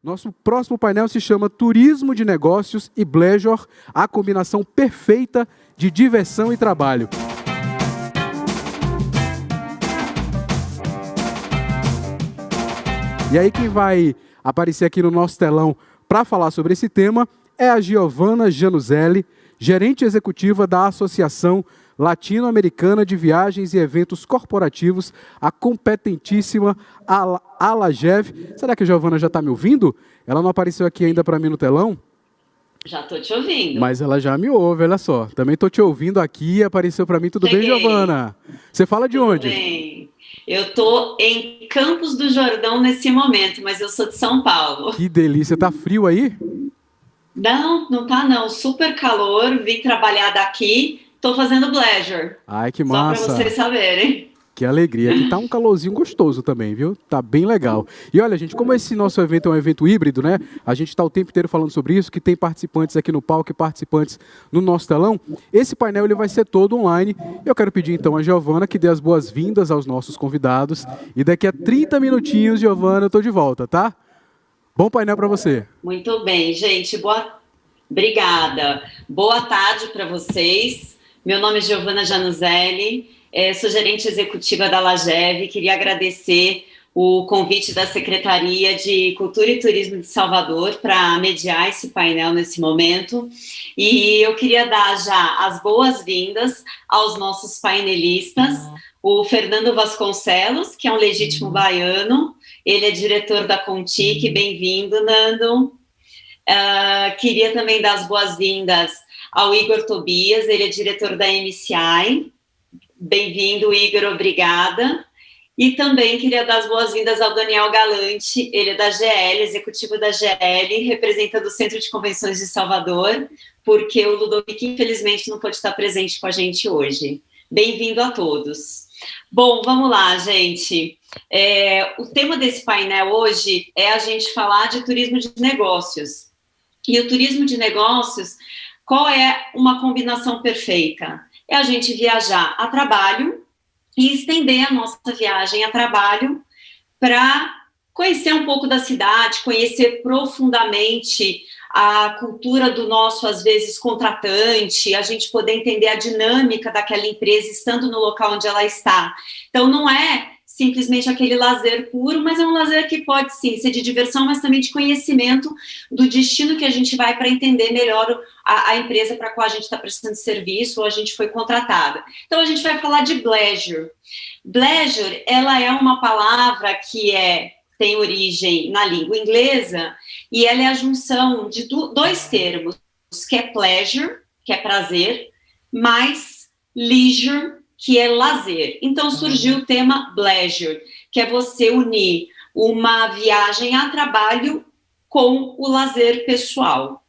Nosso próximo painel se chama Turismo de Negócios e Bleisure, a combinação perfeita de diversão e trabalho. E aí quem vai aparecer aqui no nosso telão para falar sobre esse tema é a Giovana Januzelli, gerente executiva da Associação Latino-Americana de Viagens e Eventos Corporativos, a competentíssima ALAGEV. Será que a Giovana já está me ouvindo? Ela não apareceu aqui ainda para mim no telão? Já estou te ouvindo. Mas ela já me ouve, olha só. Também estou te ouvindo aqui, apareceu para mim. Tudo bem, Giovana? Você fala de onde? Tudo bem. Eu estou em Campos do Jordão nesse momento, mas eu sou de São Paulo. Que delícia. Tá frio aí? Não, não tá não. Super calor. Vim trabalhar daqui. Estou fazendo Bleisure. Ai, que massa. Só para vocês saberem. Que alegria. Aqui tá um calorzinho gostoso também, viu? Tá bem legal. E olha, gente, como esse nosso evento é um evento híbrido, né? A gente tá o tempo inteiro falando sobre isso, que tem participantes aqui no palco e participantes no nosso telão. Esse painel ele vai ser todo online. Eu quero pedir então a Giovana que dê as boas-vindas aos nossos convidados. E daqui a 30 minutinhos, Giovana, eu tô de volta, tá? Bom painel para você. Muito bem, gente. Obrigada. Boa tarde para vocês. Meu nome é Giovana Januzelli. Sou gerente executiva da ALAGEV. Queria agradecer o convite da Secretaria de Cultura e Turismo de Salvador para mediar esse painel nesse momento. E eu queria dar já as boas-vindas aos nossos painelistas, o Fernando Vasconcelos, que é um legítimo baiano, ele é diretor da Contic. Bem-vindo, Nando. Queria também dar as boas-vindas ao Igor Tobias, ele é diretor da MCI. Bem-vindo, Igor, obrigada. E também queria dar as boas-vindas ao Daniel Galante, ele é da GL, executivo da GL, representando o Centro de Convenções de Salvador, porque o Ludovic, infelizmente, não pode estar presente com a gente hoje. Bem-vindo a todos. Bom, vamos lá, gente. O tema desse painel hoje é a gente falar de turismo de negócios. E o turismo de negócios, qual é uma combinação perfeita? É a gente viajar a trabalho e estender a nossa viagem a trabalho para conhecer um pouco da cidade, conhecer profundamente a cultura do nosso, às vezes, contratante, a gente poder entender a dinâmica daquela empresa estando no local onde ela está. Então, não é simplesmente aquele lazer puro, mas é um lazer que pode, sim, ser de diversão, mas também de conhecimento do destino que a gente vai para entender melhor a empresa para a qual a gente está prestando serviço ou a gente foi contratada. Então, a gente vai falar de Bleisure. Bleisure, ela é uma palavra que tem origem na língua inglesa e ela é a junção de dois termos, que é pleasure, que é prazer, mais leisure, que é lazer. Então, surgiu o tema Bleisure, que é você unir uma viagem a trabalho com o lazer pessoal.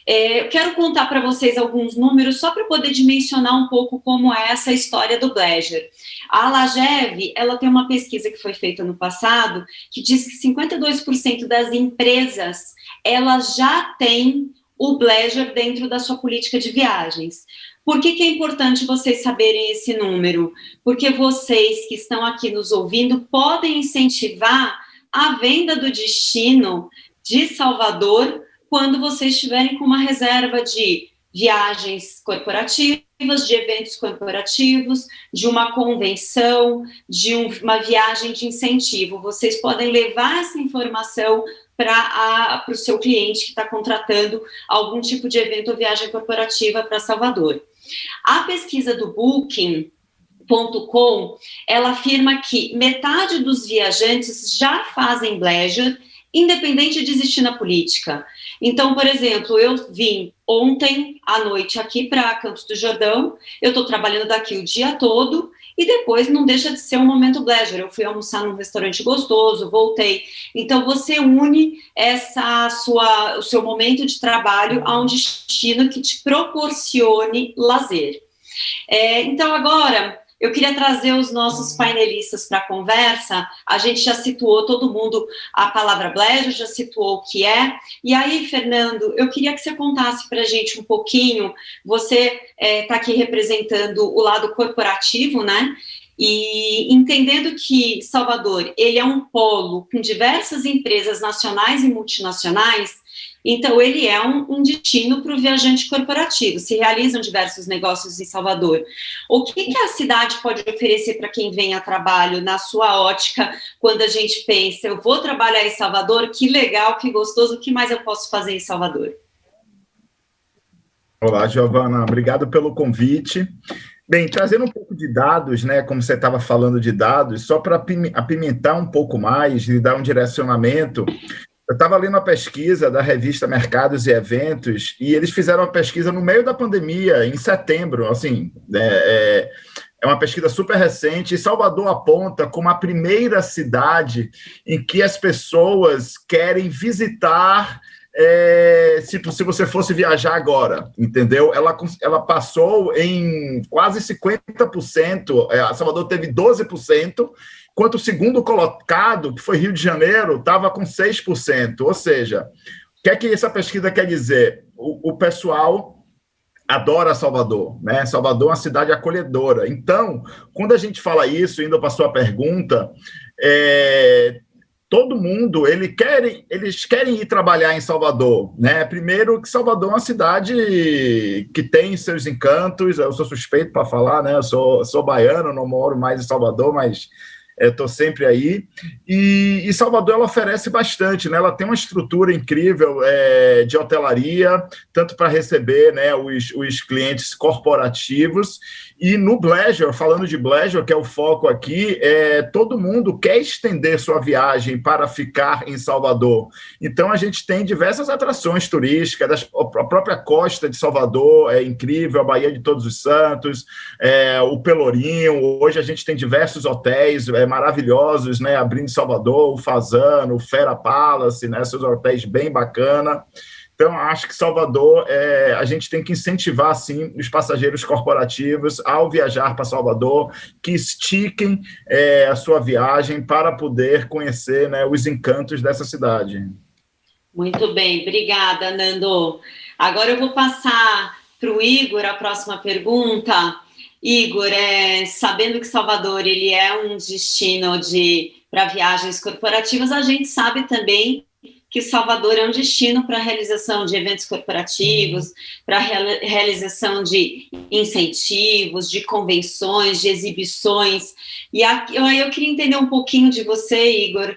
Eu quero contar para vocês alguns números, só para poder dimensionar um pouco como é essa história do Bleisure. A ALAGEV, ela tem uma pesquisa que foi feita no passado, que diz que 52% das empresas, elas já têm o Bleisure dentro da sua política de viagens. Por que é importante vocês saberem esse número? Porque vocês que estão aqui nos ouvindo podem incentivar a venda do destino de Salvador quando vocês estiverem com uma reserva de viagens corporativas, de eventos corporativos, de uma convenção, de uma viagem de incentivo. Vocês podem levar essa informação para o seu cliente que está contratando algum tipo de evento ou viagem corporativa para Salvador. A pesquisa do Booking.com, ela afirma que metade dos viajantes já fazem Bleisure, independente de existir na política. Então, por exemplo, eu vim ontem à noite aqui para Campos do Jordão, eu estou trabalhando daqui o dia todo, e depois não deixa de ser um momento Bleisure. Eu fui almoçar num restaurante gostoso, voltei. Então, você une o seu momento de trabalho a um destino que te proporcione lazer. Então, agora, eu queria trazer os nossos painelistas para a conversa. A gente já situou todo mundo a palavra Bleisure, já situou o que é. E aí, Fernando, eu queria que você contasse para a gente um pouquinho. Você está aqui representando o lado corporativo, né? E entendendo que Salvador ele é um polo com diversas empresas nacionais e multinacionais, então ele é um destino para o viajante corporativo. Se realizam diversos negócios em Salvador. O que a cidade pode oferecer para quem vem a trabalho, na sua ótica, quando a gente pensa, eu vou trabalhar em Salvador, que legal, que gostoso, o que mais eu posso fazer em Salvador? Olá, Giovana, obrigado pelo convite. Bem, trazendo um pouco de dados, né, como você estava falando de dados, só para apimentar um pouco mais e dar um direcionamento, eu estava lendo uma pesquisa da revista Mercados e Eventos e eles fizeram uma pesquisa no meio da pandemia, em setembro, assim, é uma pesquisa super recente, e Salvador aponta como a primeira cidade em que as pessoas querem visitar se você fosse viajar agora, entendeu? Ela passou em quase 50%, Salvador teve 12%, enquanto o segundo colocado, que foi Rio de Janeiro, estava com 6%. Ou seja, o que é que essa pesquisa quer dizer? O pessoal adora Salvador, né? Salvador é uma cidade acolhedora. Então, quando a gente fala isso, indo para a sua pergunta, todo mundo, eles querem ir trabalhar em Salvador, né? Primeiro que Salvador é uma cidade que tem seus encantos, eu sou suspeito para falar, né? Eu sou baiano, não moro mais em Salvador, mas estou sempre aí, e Salvador ela oferece bastante, né? Ela tem uma estrutura incrível de hotelaria, tanto para receber, né, os clientes corporativos, e no Bleisure, falando de Bleisure, que é o foco aqui, todo mundo quer estender sua viagem para ficar em Salvador. Então, a gente tem diversas atrações turísticas, a própria costa de Salvador é incrível, a Baía de Todos os Santos, o Pelourinho, hoje a gente tem diversos hotéis maravilhosos, né, abrindo em Salvador, o Fazano, o Fera Palace, né, seus hotéis bem bacana. Então, acho que Salvador, a gente tem que incentivar, sim, os passageiros corporativos ao viajar para Salvador, que estiquem a sua viagem para poder conhecer, né, os encantos dessa cidade. Muito bem, obrigada, Nando. Agora eu vou passar para o Igor a próxima pergunta. Igor, sabendo que Salvador ele é um destino para viagens corporativas, a gente sabe também que Salvador é um destino para a realização de eventos corporativos, para a realização de incentivos, de convenções, de exibições. E aí eu queria entender um pouquinho de você, Igor,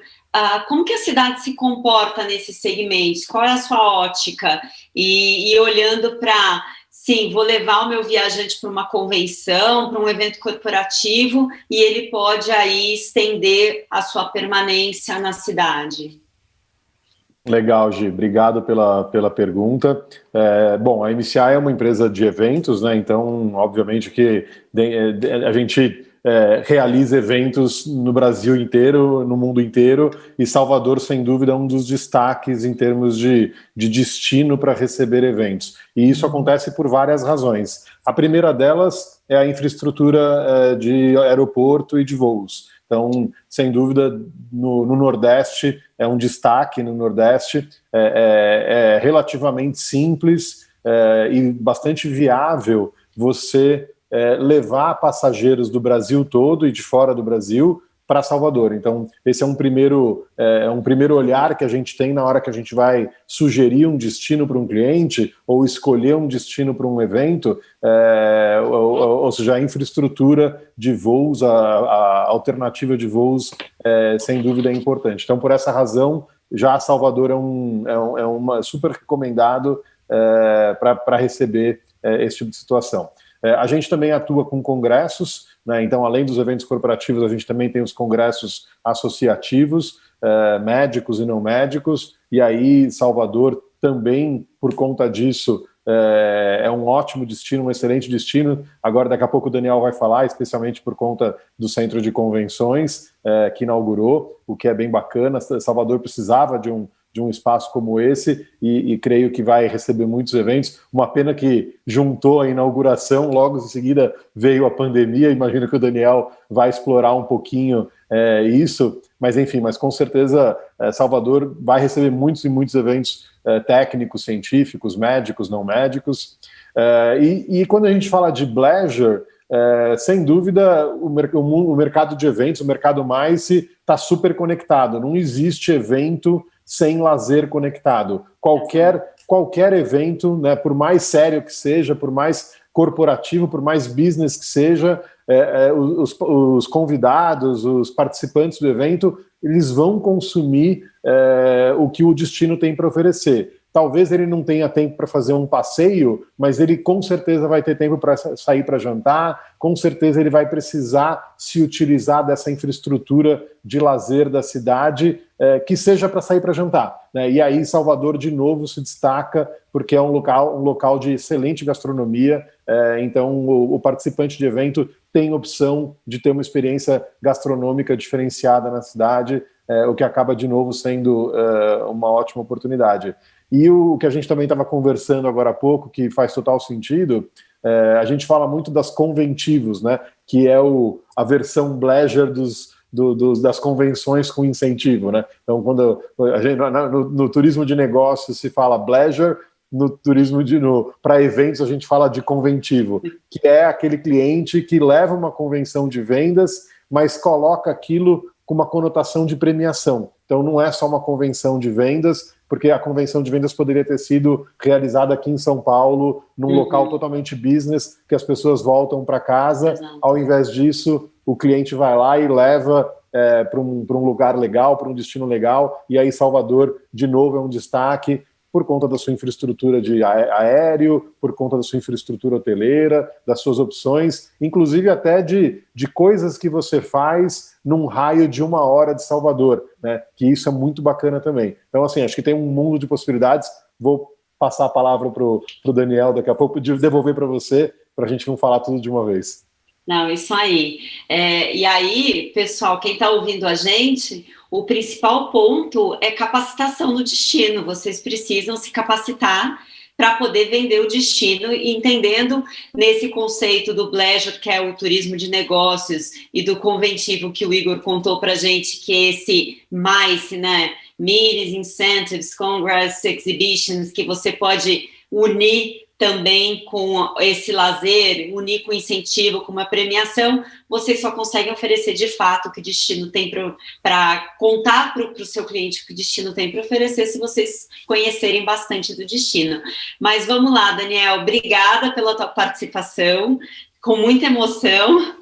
como que a cidade se comporta nesses segmentos? Qual é a sua ótica? E olhando para, sim, vou levar o meu viajante para uma convenção, para um evento corporativo, e ele pode aí estender a sua permanência na cidade. Legal, Gi, obrigado pela pergunta. Bom, a MCI é uma empresa de eventos, né? Então, obviamente que a gente realiza eventos no Brasil inteiro, no mundo inteiro, e Salvador, sem dúvida, é um dos destaques em termos de destino para receber eventos. E isso acontece por várias razões. A primeira delas é a infraestrutura de aeroporto e de voos. Então, sem dúvida, no Nordeste, é um destaque no Nordeste, é relativamente simples e bastante viável você levar passageiros do Brasil todo e de fora do Brasil para Salvador. Então, esse é um primeiro olhar que a gente tem na hora que a gente vai sugerir um destino para um cliente ou escolher um destino para um evento, ou seja, a infraestrutura de voos, a alternativa de voos, sem dúvida é importante. Então, por essa razão, já Salvador é uma super recomendado para receber esse tipo de situação. A gente também atua com congressos, né? Então, além dos eventos corporativos, a gente também tem os congressos associativos, médicos e não médicos, e aí Salvador também, por conta disso, é um ótimo destino, um excelente destino. Agora, daqui a pouco o Daniel vai falar, especialmente por conta do centro de convenções que inaugurou, o que é bem bacana. Salvador precisava de um espaço como esse e creio que vai receber muitos eventos. Uma pena que juntou a inauguração, logo em seguida veio a pandemia. Imagino que o Daniel vai explorar um pouquinho isso, mas enfim, mas com certeza Salvador vai receber muitos e muitos eventos técnicos, científicos, médicos, não médicos. E quando a gente fala de Bleisure, sem dúvida, o mercado de eventos, o mercado MICE está super conectado. Não existe evento sem lazer conectado. Qualquer evento, né, por mais sério que seja, por mais corporativo, por mais business que seja, os convidados, os participantes do evento, eles vão consumir o que o destino tem para oferecer. Talvez ele não tenha tempo para fazer um passeio, mas ele com certeza vai ter tempo para sair para jantar, com certeza ele vai precisar se utilizar dessa infraestrutura de lazer da cidade, que seja para sair para jantar, né? E aí Salvador, de novo, se destaca porque é um local de excelente gastronomia, então o participante de evento tem opção de ter uma experiência gastronômica diferenciada na cidade, o que acaba, de novo, sendo uma ótima oportunidade. E o que a gente também estava conversando agora há pouco, que faz total sentido, a gente fala muito das conventivos, né, que é a versão pleasure das convenções com incentivo, né? Então, quando no turismo de negócios se fala pleasure, no turismo para eventos a gente fala de conventivo, que é aquele cliente que leva uma convenção de vendas, mas coloca aquilo com uma conotação de premiação. Então, não é só uma convenção de vendas, porque a convenção de vendas poderia ter sido realizada aqui em São Paulo, num local totalmente business, que as pessoas voltam para casa. Exato. Ao invés disso, o cliente vai lá e leva para um lugar legal, para um destino legal, e aí Salvador, de novo, é um destaque por conta da sua infraestrutura de aéreo, por conta da sua infraestrutura hoteleira, das suas opções, inclusive até de coisas que você faz num raio de 1 hora de Salvador, né? Que isso é muito bacana também. Então, assim, acho que tem um mundo de possibilidades. Vou passar a palavra para o Daniel daqui a pouco, devolver para você, para a gente não falar tudo de uma vez. Não, isso aí. E aí, pessoal, quem está ouvindo a gente, o principal ponto é capacitação no destino. Vocês precisam se capacitar para poder vender o destino, e entendendo nesse conceito do pleasure, que é o turismo de negócios, e do conventivo que o Igor contou para a gente, que é esse MICE, né? Meetings, Incentives, Congress, Exhibitions, que você pode unir também com esse lazer, unir com incentivo, com uma premiação, vocês só conseguem oferecer de fato o que o destino tem para contar para o seu cliente o que o destino tem para oferecer, se vocês conhecerem bastante do destino. Mas vamos lá, Daniel, obrigada pela tua participação, com muita emoção,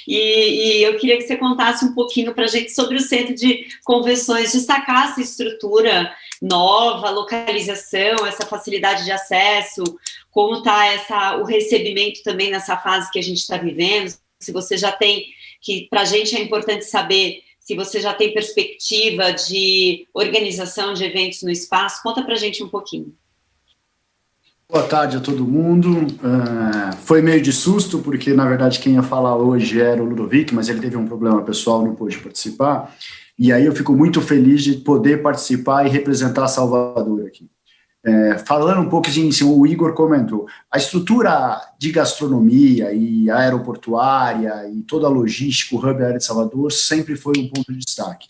e eu queria que você contasse um pouquinho para a gente sobre o Centro de Convenções, destacar essa estrutura nova, localização, essa facilidade de acesso, como está o recebimento também nessa fase que a gente está vivendo, se você já tem, que para a gente é importante saber se você já tem perspectiva de organização de eventos no espaço, conta para a gente um pouquinho. Boa tarde a todo mundo. Foi meio de susto, porque, na verdade, quem ia falar hoje era o Ludovic, mas ele teve um problema pessoal, não pôde participar. E aí eu fico muito feliz de poder participar e representar Salvador aqui. Falando um pouco de o Igor comentou, a estrutura de gastronomia e aeroportuária e toda a logística, o hub aéreo de Salvador, sempre foi um ponto de destaque.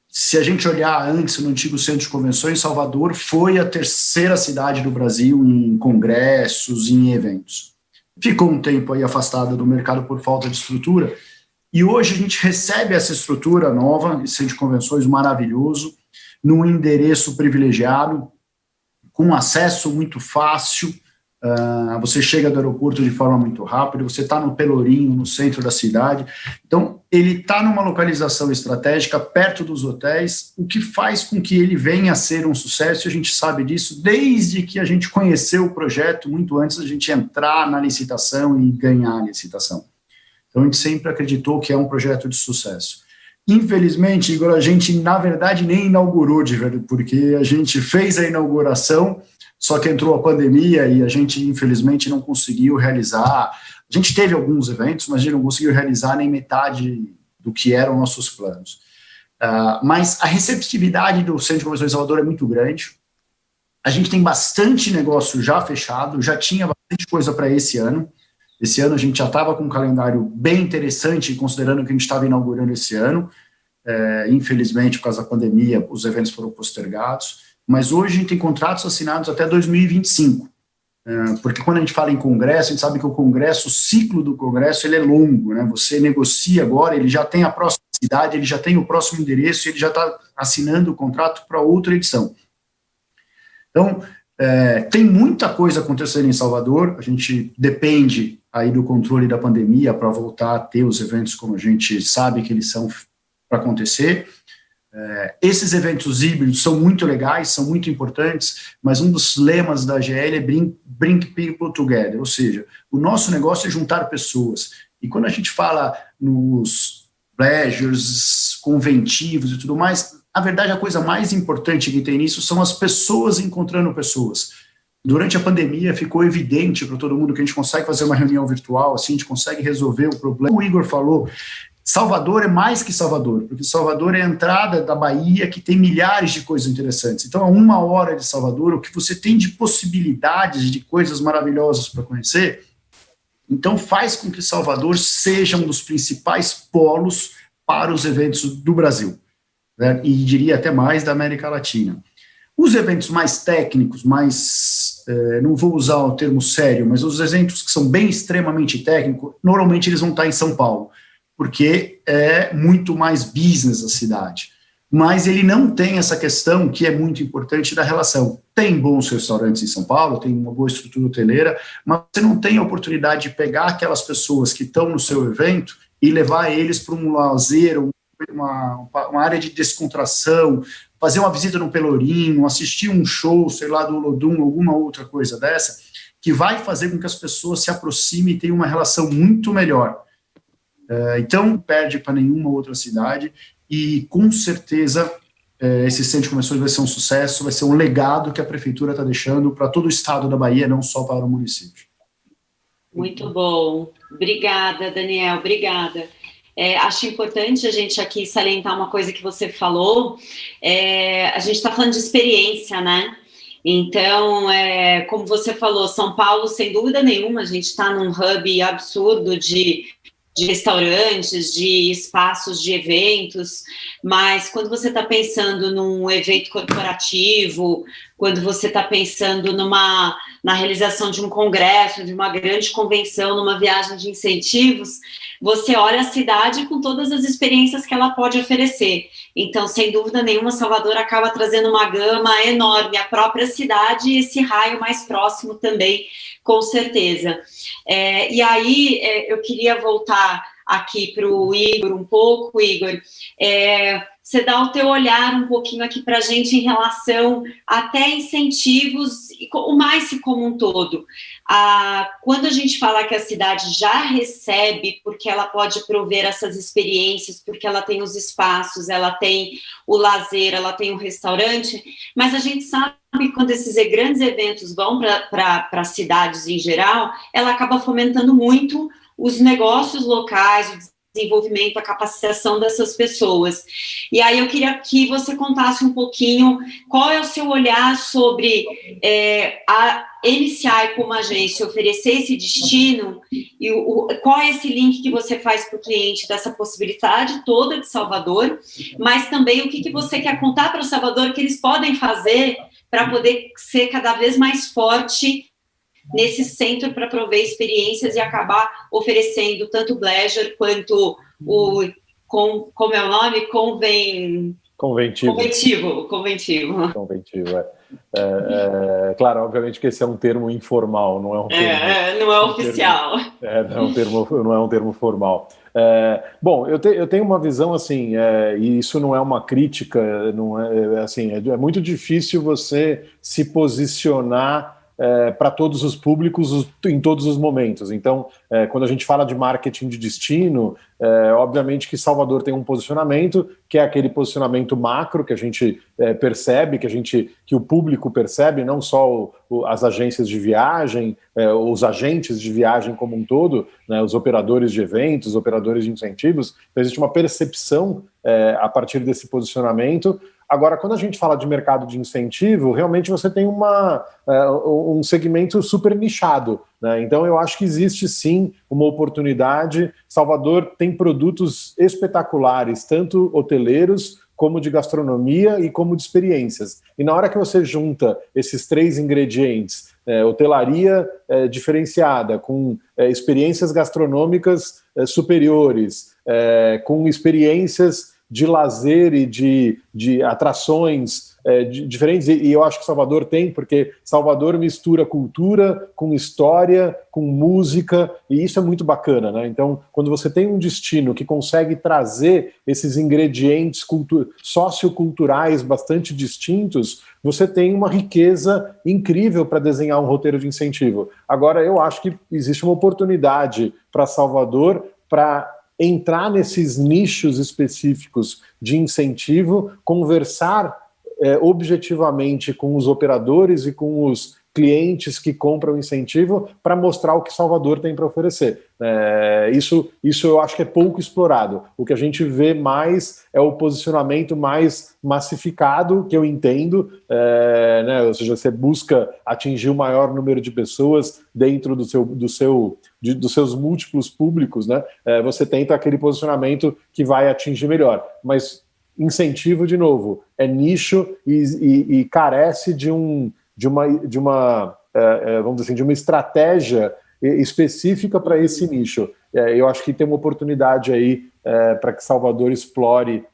Se a gente olhar antes no antigo Centro de Convenções, Salvador foi a 3ª cidade do Brasil em congressos, em eventos. Ficou um tempo aí afastada do mercado por falta de estrutura, e hoje a gente recebe essa estrutura nova, esse Centro de Convenções maravilhoso, num endereço privilegiado, com acesso muito fácil, você chega do aeroporto de forma muito rápida, você está no Pelourinho, no centro da cidade, então ele está numa localização estratégica, perto dos hotéis, o que faz com que ele venha a ser um sucesso, e a gente sabe disso desde que a gente conheceu o projeto, muito antes da gente entrar na licitação e ganhar a licitação. Então a gente sempre acreditou que é um projeto de sucesso. Infelizmente, Igor, a gente, na verdade, nem inaugurou de verdade, porque a gente fez a inauguração, só que entrou a pandemia e a gente, infelizmente, não conseguiu realizar. A gente teve alguns eventos, mas a gente não conseguiu realizar nem metade do que eram nossos planos. Mas a receptividade do Centro de Convenções de Salvador é muito grande. A gente tem bastante negócio já fechado, já tinha bastante coisa para esse ano. Esse ano a gente já estava com um calendário bem interessante, considerando que a gente estava inaugurando esse ano. Infelizmente, por causa da pandemia, os eventos foram postergados. Mas hoje a gente tem contratos assinados até 2025. Porque quando a gente fala em congresso, a gente sabe que o ciclo do congresso, ele é longo, né? Você negocia agora, ele já tem a próxima cidade, ele já tem o próximo endereço, ele já está assinando o contrato para outra edição. Então, tem muita coisa acontecendo em Salvador, a gente depende aí do controle da pandemia para voltar a ter os eventos como a gente sabe que eles são para acontecer. Esses eventos híbridos são muito legais, são muito importantes, mas um dos lemas da GL é Bring People Together, ou seja, o nosso negócio é juntar pessoas. E quando a gente fala nos pleasures, conventivos e tudo mais, a verdade, a coisa mais importante que tem nisso são as pessoas encontrando pessoas. Durante a pandemia ficou evidente para todo mundo que a gente consegue fazer uma reunião virtual, assim, a gente consegue resolver o problema. O Igor falou, Salvador é mais que Salvador, porque Salvador é a entrada da Bahia, que tem milhares de coisas interessantes. Então, a 1 hora de Salvador, o que você tem de possibilidades, de coisas maravilhosas para conhecer, então faz com que Salvador seja um dos principais polos para os eventos do Brasil, né? E diria até mais da América Latina. Os eventos mais técnicos, não vou usar o termo sério, mas os eventos que são bem extremamente técnicos, normalmente eles vão estar em São Paulo, porque é muito mais business a cidade. Mas ele não tem essa questão que é muito importante da relação. Tem bons restaurantes em São Paulo, tem uma boa estrutura hoteleira, mas você não tem a oportunidade de pegar aquelas pessoas que estão no seu evento e levar eles para um lazer, uma área de descontração, fazer uma visita no Pelourinho, assistir um show, sei lá, do Olodum, alguma outra coisa dessa, que vai fazer com que as pessoas se aproximem e tenham uma relação muito melhor. Então, não perde para nenhuma outra cidade e, com certeza, esse centro de convenções vai ser um sucesso, vai ser um legado que a prefeitura está deixando para todo o estado da Bahia, não só para o município. Muito bom. Obrigada, Daniel, obrigada. Acho importante a gente aqui salientar uma coisa que você falou. A gente está falando de experiência, né? Então, como você falou, São Paulo, sem dúvida nenhuma, a gente está num hub absurdo de restaurantes, de espaços de eventos, mas quando você está pensando num evento corporativo, quando você está pensando na realização de um congresso, de uma grande convenção, numa viagem de incentivos, você olha a cidade com todas as experiências que ela pode oferecer. Então, sem dúvida nenhuma, Salvador acaba trazendo uma gama enorme, a própria cidade e esse raio mais próximo também, com certeza. E aí, eu queria voltar aqui para o Igor um pouco, Igor. Você dá o teu olhar um pouquinho aqui para a gente em relação até incentivos, o MICE como um todo. Quando a gente fala que a cidade já recebe, porque ela pode prover essas experiências, porque ela tem os espaços, ela tem o lazer, ela tem o restaurante, mas a gente sabe que quando esses grandes eventos vão para cidades em geral, ela acaba fomentando muito os negócios locais, o desenvolvimento, a capacitação dessas pessoas. E aí eu queria que você contasse um pouquinho qual é o seu olhar sobre a MCI como agência oferecer esse destino e qual é esse link que você faz para o cliente dessa possibilidade toda de Salvador, mas também o que você quer contar para o Salvador que eles podem fazer para poder ser cada vez mais forte nesse centro para prover experiências e acabar oferecendo tanto o Pleasure quanto como é o nome? Conventivo. Claro, obviamente que esse é um termo informal, não é um termo... não é oficial. Não é um termo formal. Bom, eu tenho uma visão assim, e isso não é uma crítica, não é muito difícil você se posicionar para todos os públicos em todos os momentos. Então, quando a gente fala de marketing de destino, obviamente que Salvador tem um posicionamento, que é aquele posicionamento macro que a gente percebe, que o público percebe, não só as agências de viagem, os agentes de viagem como um todo, né, os operadores de eventos, os operadores de incentivos. Então, existe uma percepção a partir desse posicionamento. Agora, quando a gente fala de mercado de incentivo, realmente você tem um segmento super nichado, né? Então, eu acho que existe sim uma oportunidade. Salvador tem produtos espetaculares, tanto hoteleiros como de gastronomia e como de experiências. E na hora que você junta esses 3 ingredientes, hotelaria diferenciada, com experiências gastronômicas superiores, com experiências de lazer e de atrações diferentes, e eu acho que Salvador tem, porque Salvador mistura cultura com história, com música, e isso é muito bacana, né? Então, quando você tem um destino que consegue trazer esses ingredientes socioculturais bastante distintos, você tem uma riqueza incrível para desenhar um roteiro de incentivo. Agora, eu acho que existe uma oportunidade para Salvador para entrar nesses nichos específicos de incentivo, conversar objetivamente com os operadores e com os clientes que compram incentivo para mostrar o que Salvador tem para oferecer. Isso eu acho que é pouco explorado. O que a gente vê mais é o posicionamento mais massificado, que eu entendo, né? Ou seja, você busca atingir o maior número de pessoas dentro dos seus múltiplos públicos, né? Você tenta aquele posicionamento que vai atingir melhor, mas incentivo, de novo, é nicho e carece de uma vamos dizer assim, de uma estratégia específica para esse nicho. Eu acho que tem uma oportunidade aí para que Salvador explore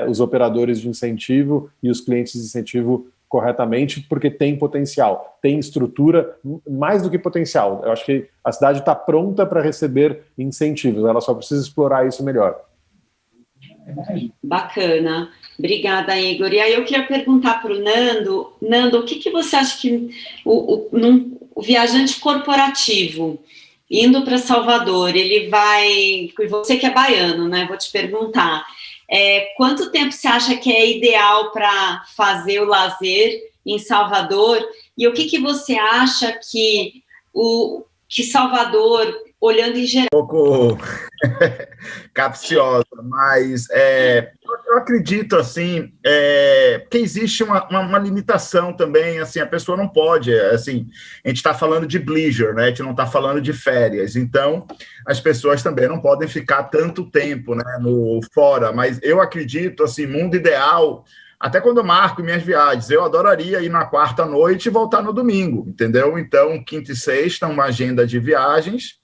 os operadores de incentivo e os clientes de incentivo corretamente, porque tem potencial, tem estrutura, mais do que potencial. Eu acho que a cidade está pronta para receber incentivos, ela só precisa explorar isso melhor. Bacana. Obrigada, Igor. E aí eu queria perguntar para o Nando. Nando, o que você acha que o viajante corporativo indo para Salvador, ele vai... E você que é baiano, né? Vou te perguntar. Quanto tempo você acha que é ideal para fazer o lazer em Salvador? E o que você acha que Salvador, olhando em geral... Um pouco capciosa, mas eu acredito assim que existe uma limitação também, assim, a pessoa não pode, assim, a gente está falando de leisure, né? A gente não está falando de férias, então as pessoas também não podem ficar tanto tempo, né, fora, mas eu acredito, assim, mundo ideal, até quando eu marco minhas viagens, eu adoraria ir na quarta noite e voltar no domingo, entendeu? Então, quinta e sexta, uma agenda de viagens,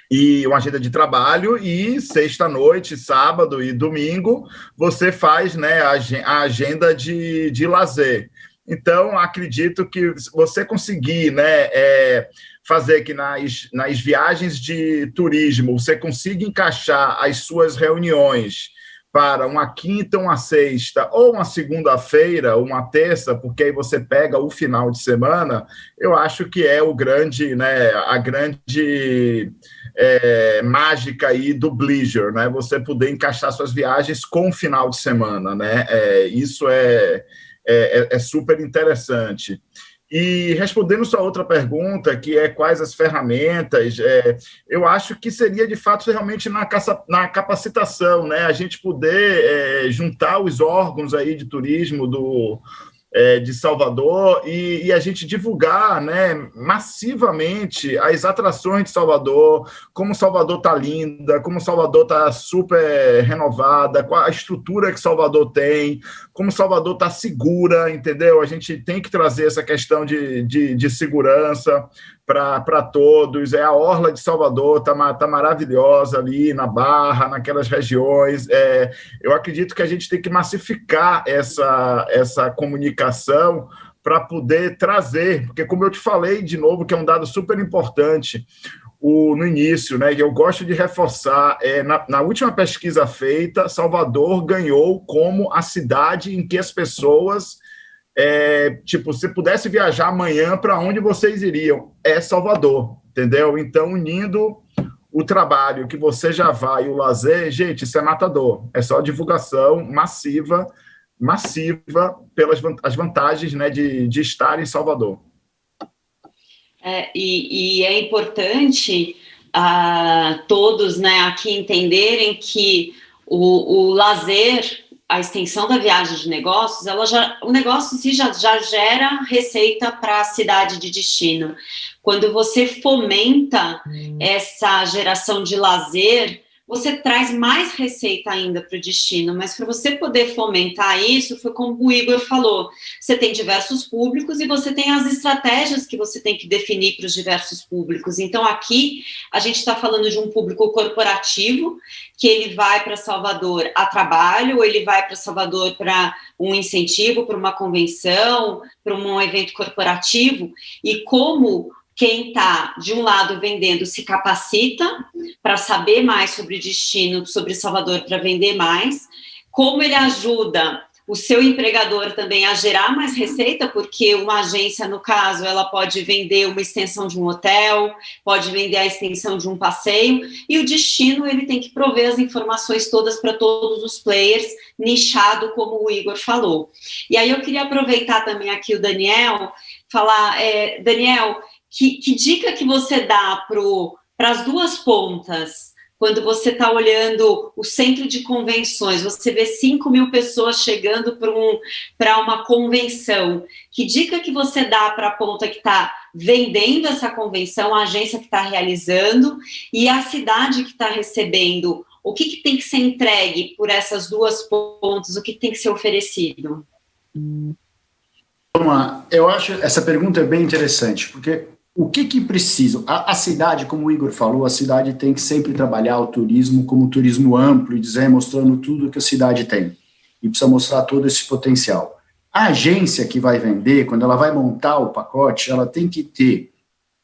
e uma agenda de trabalho, e sexta-noite, sábado e domingo, você faz, né, a agenda de lazer. Então, acredito que você conseguir, né, fazer que nas viagens de turismo, você consiga encaixar as suas reuniões para uma quinta, uma sexta, ou uma segunda-feira, uma terça, porque aí você pega o final de semana, eu acho que é a grande mágica aí do leisure, né? Você poder encaixar suas viagens com o final de semana, né? Isso é super interessante. E respondendo sua outra pergunta, que é quais as ferramentas, eu acho que seria, de fato, realmente na capacitação, né? A gente poder juntar os órgãos aí de turismo de Salvador e a gente divulgar, né, massivamente as atrações de Salvador, como Salvador está linda, como Salvador está super renovada, qual a estrutura que Salvador tem, como Salvador está segura, entendeu? A gente tem que trazer essa questão de segurança para todos. A orla de Salvador tá maravilhosa ali na Barra, naquelas regiões. Eu acredito que a gente tem que massificar essa comunicação para poder trazer, porque, como eu te falei de novo, que é um dado super importante no início, né, que eu gosto de reforçar, na última pesquisa feita, Salvador ganhou como a cidade em que as pessoas... se pudesse viajar amanhã, para onde vocês iriam? É Salvador, entendeu? Então, unindo o trabalho que você já vai e o lazer, gente, isso é matador. É só divulgação massiva pelas as vantagens, né, de estar em Salvador. E é importante todos, né, aqui entenderem que o lazer, a extensão da viagem de negócios, o negócio em si já gera receita para a cidade de destino. Quando você fomenta essa geração de lazer, você traz mais receita ainda para o destino, mas para você poder fomentar isso, foi como o Igor falou, você tem diversos públicos e você tem as estratégias que você tem que definir para os diversos públicos. Então, aqui, a gente está falando de um público corporativo, que ele vai para Salvador a trabalho, ou ele vai para Salvador para um incentivo, para uma convenção, para um evento corporativo, e como quem está, de um lado, vendendo se capacita para saber mais sobre destino, sobre Salvador, para vender mais, como ele ajuda o seu empregador também a gerar mais receita, porque uma agência, no caso, ela pode vender uma extensão de um hotel, pode vender a extensão de um passeio, e o destino, ele tem que prover as informações todas para todos os players, nichado, como o Igor falou. E aí eu queria aproveitar também aqui o Daniel, falar, Daniel, que dica que você dá para as duas pontas, quando você está olhando o centro de convenções, você vê 5.000 pessoas chegando para uma convenção, que dica que você dá para a ponta que está vendendo essa convenção, a agência que está realizando, e a cidade que está recebendo? O que tem que ser entregue por essas duas pontas, o que tem que ser oferecido? Vamos lá, eu acho essa pergunta é bem interessante, porque o que precisa? A cidade, como o Igor falou, a cidade tem que sempre trabalhar o turismo como turismo amplo e dizer, mostrando tudo que a cidade tem. E precisa mostrar todo esse potencial. A agência que vai vender, quando ela vai montar o pacote, ela tem que ter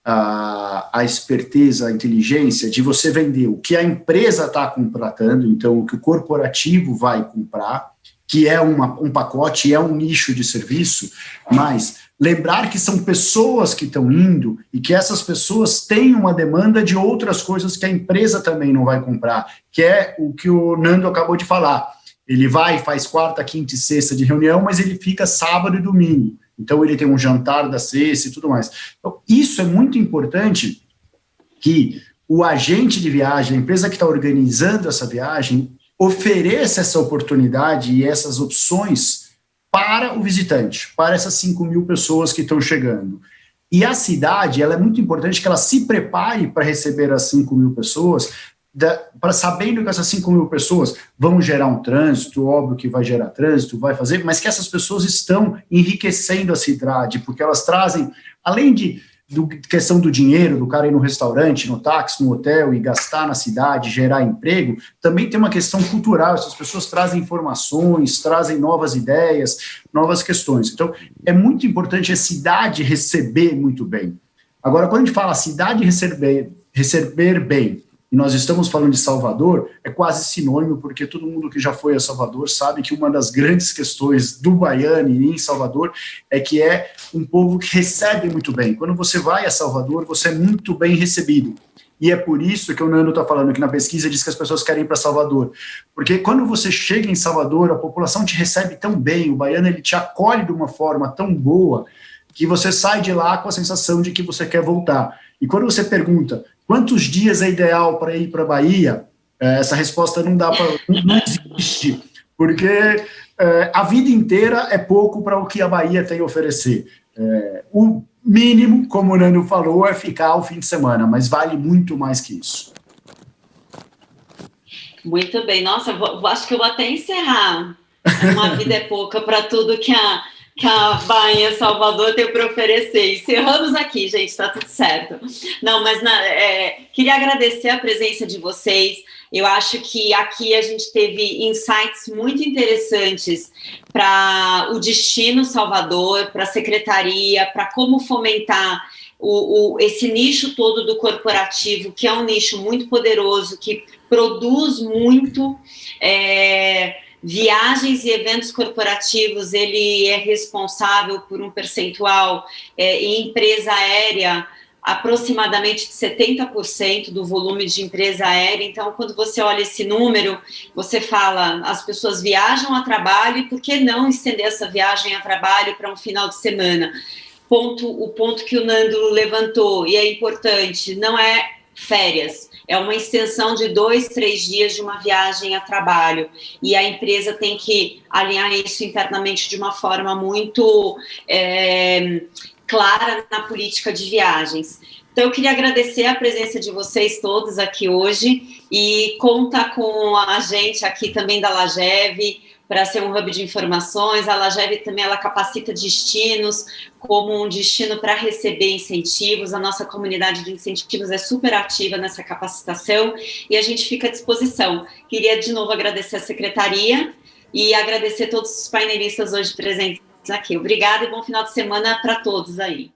a esperteza, a inteligência de você vender o que a empresa está contratando, então o que o corporativo vai comprar, que é um pacote, é um nicho de serviço, mas lembrar que são pessoas que estão indo e que essas pessoas têm uma demanda de outras coisas que a empresa também não vai comprar, que é o que o Nando acabou de falar. Ele vai, faz quarta, quinta e sexta de reunião, mas ele fica sábado e domingo. Então, ele tem um jantar da sexta e tudo mais. Então, isso é muito importante que o agente de viagem, a empresa que está organizando essa viagem, ofereça essa oportunidade e essas opções para o visitante, para essas 5.000 pessoas que estão chegando. E a cidade, ela é muito importante que ela se prepare para receber as 5.000 pessoas, para sabendo que essas 5.000 pessoas vão gerar um trânsito, óbvio que vai gerar trânsito, vai fazer, mas que essas pessoas estão enriquecendo a cidade, porque elas trazem, além de questão do dinheiro, do cara ir no restaurante, no táxi, no hotel e gastar na cidade, gerar emprego, também tem uma questão cultural, essas pessoas trazem informações, trazem novas ideias, novas questões. Então, é muito importante a cidade receber muito bem. Agora, quando a gente fala cidade receber bem, e nós estamos falando de Salvador, é quase sinônimo, porque todo mundo que já foi a Salvador sabe que uma das grandes questões do baiano e em Salvador é que é um povo que recebe muito bem. Quando você vai a Salvador, você é muito bem recebido. E é por isso que o Nando está falando que na pesquisa diz que as pessoas querem ir para Salvador. Porque quando você chega em Salvador, a população te recebe tão bem, o baiano ele te acolhe de uma forma tão boa, que você sai de lá com a sensação de que você quer voltar. E quando você pergunta quantos dias é ideal para ir para a Bahia, essa resposta não existe, porque a vida inteira é pouco para o que a Bahia tem a oferecer. O mínimo, como o Nando falou, é ficar o fim de semana, mas vale muito mais que isso. Muito bem. Nossa, acho que eu vou até encerrar. Uma vida é pouca para tudo que a Bahia, Salvador tem para oferecer. Encerramos aqui, gente, está tudo certo. Não, mas queria agradecer a presença de vocês. Eu acho que aqui a gente teve insights muito interessantes para o destino Salvador, para a secretaria, para como fomentar esse nicho todo do corporativo, que é um nicho muito poderoso, que produz muito. Viagens e eventos corporativos, ele é responsável por um percentual em empresa aérea, aproximadamente de 70% do volume de empresa aérea. Então, quando você olha esse número, você fala, as pessoas viajam a trabalho, e por que não estender essa viagem a trabalho para um final de semana? O ponto que o Nando levantou, e é importante, não é férias, é uma extensão de 2, 3 dias de uma viagem a trabalho, e a empresa tem que alinhar isso internamente de uma forma muito clara na política de viagens. Então, eu queria agradecer a presença de vocês todos aqui hoje e conta com a gente aqui também da LAGEV para ser um hub de informações. A LAGEV também ela capacita destinos como um destino para receber incentivos. A nossa comunidade de incentivos é super ativa nessa capacitação e a gente fica à disposição. Queria de novo agradecer a secretaria e agradecer todos os painelistas hoje presentes aqui. Obrigada e bom final de semana para todos aí.